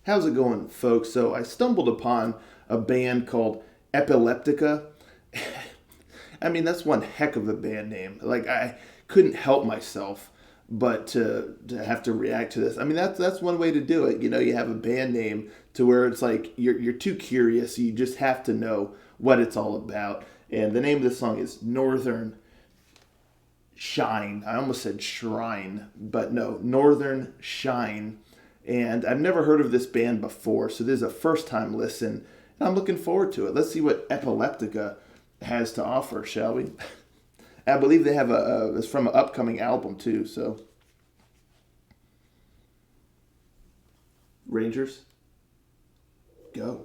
How's it going, folks? So I stumbled upon a band called Epileptica. I mean, that's one heck of a band name. Like, I couldn't help myself but to have to react to this. I mean, that's one way to do it. You know, you have a band name to where it's like you're too curious. You just have to know what it's all about. And the name of the song is Northern Shine. I almost said Shrine, but no, Northern Shine. And I've never heard of this band before, so this is a first time listen. And I'm looking forward to it. Let's see what Epileptica has to offer, shall we? I believe they have it's from an upcoming album too, so. Rangers, go.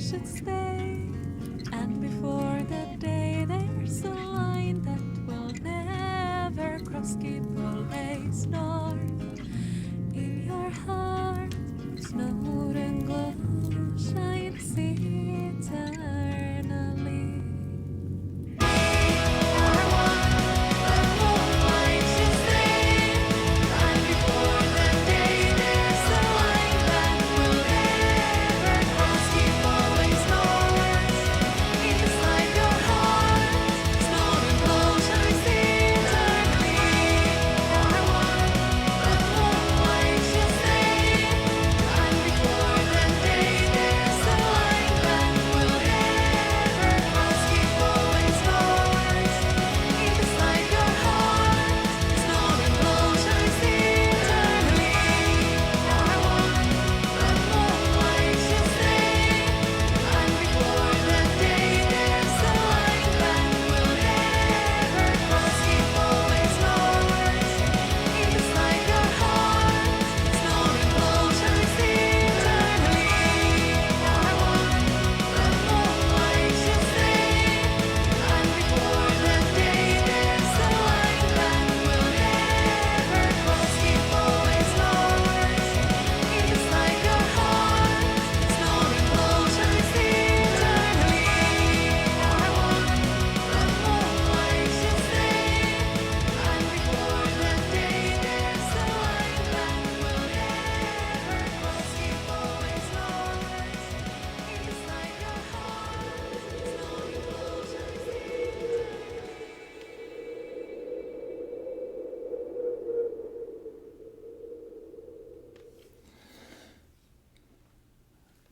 should stay. And before that day there's a line that will never cross. Keep always north in your heart. Snowden glow shines eternally.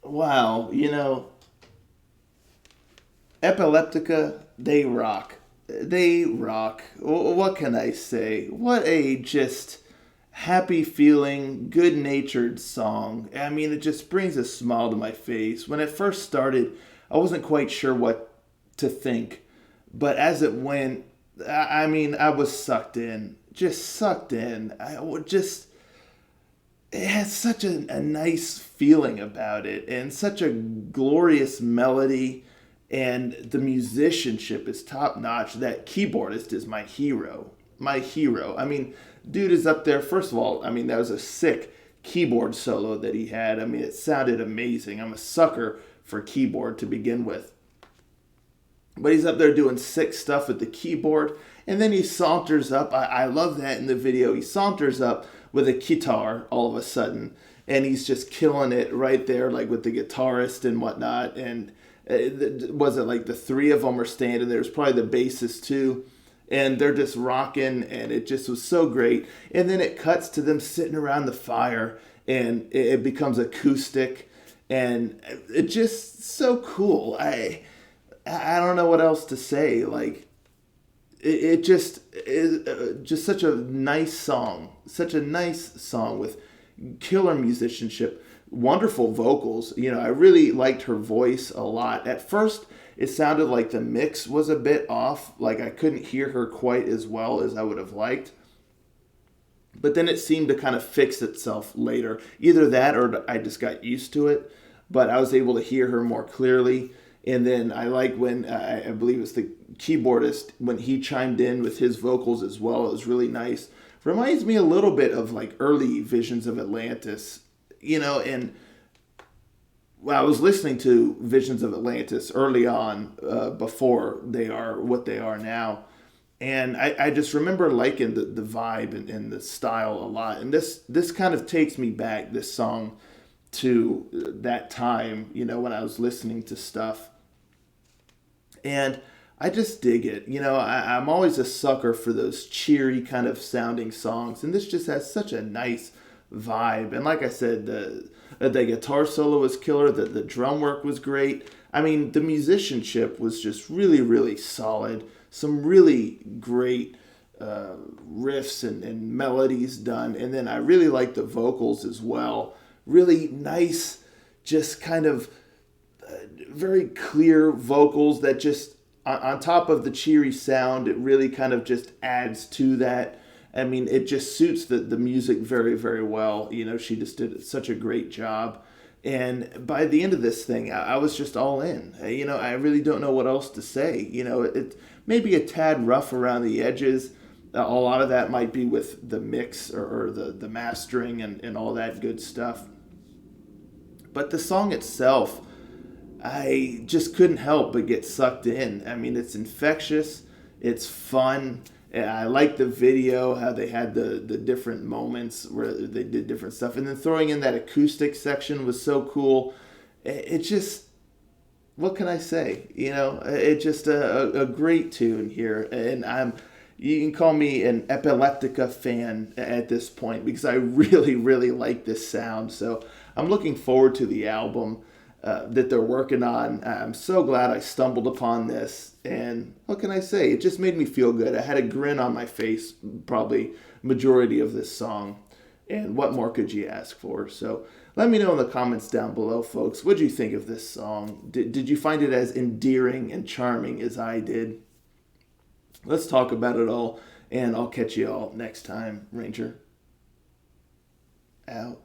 Wow, Epileptica, they rock. They rock. What can I say? What a just happy feeling, good natured song. I mean, it just brings a smile to my face. When it first started, I wasn't quite sure what to think. But as it went, I mean, I was sucked in. Just sucked in. I would just. It has such a nice feeling about it and such a glorious melody, and the musicianship is top notch. That keyboardist is my hero. My hero. I mean, dude is up there. First of all, I mean, that was a sick keyboard solo that he had. I mean, it sounded amazing. I'm a sucker for keyboard to begin with. But he's up there doing sick stuff with the keyboard. And then he saunters up. I love that in the video. He saunters up with a guitar all of a sudden. And he's just killing it right there, like with the guitarist and whatnot. And was it like the three of them are standing there? There's probably the bassist too. And they're just rocking. And it just was so great. And then it cuts to them sitting around the fire. And it becomes acoustic. And it's just so cool. I don't know what else to say. Like, it just is just such a nice song. Such a nice song with killer musicianship, wonderful vocals. I really liked her voice a lot. At first, it sounded like the mix was a bit off. Like I couldn't hear her quite as well as I would have liked. But then it seemed to kind of fix itself later. Either that or I just got used to it. But I was able to hear her more clearly. And then I like when, I believe it's the keyboardist, when he chimed in with his vocals as well. It was really nice. Reminds me a little bit of like early Visions of Atlantis, and I was listening to Visions of Atlantis early on, before they are what they are now. And I just remember liking the vibe and the style a lot. And this kind of takes me back, this song, to that time, when I was listening to stuff. And I just dig it. I'm always a sucker for those cheery kind of sounding songs. And this just has such a nice vibe. And like I said, the guitar solo was killer. The drum work was great. I mean, the musicianship was just really, really solid. Some really great riffs and melodies done. And then I really like the vocals as well. Really nice, just kind of very clear vocals that just, on top of the cheery sound, it really kind of just adds to that. I mean, it just suits the music very, very well. She just did such a great job. And by the end of this thing, I was just all in. I really don't know what else to say. It may be a tad rough around the edges. A lot of that might be with the mix or the mastering and all that good stuff. But the song itself, I just couldn't help but get sucked in. I mean, it's infectious, it's fun. I like the video, how they had the different moments where they did different stuff. And then throwing in that acoustic section was so cool. It just, what can I say? It's just a great tune here. And you can call me an Epileptica fan at this point because I really, really like this sound. So I'm looking forward to the album that they're working on. I'm so glad I stumbled upon this. And what can I say? It just made me feel good. I had a grin on my face probably majority of this song. And what more could you ask for? So let me know in the comments down below, folks. What did you think of this song? Did you find it as endearing and charming as I did? Let's talk about it all, and I'll catch you all next time. Ranger out.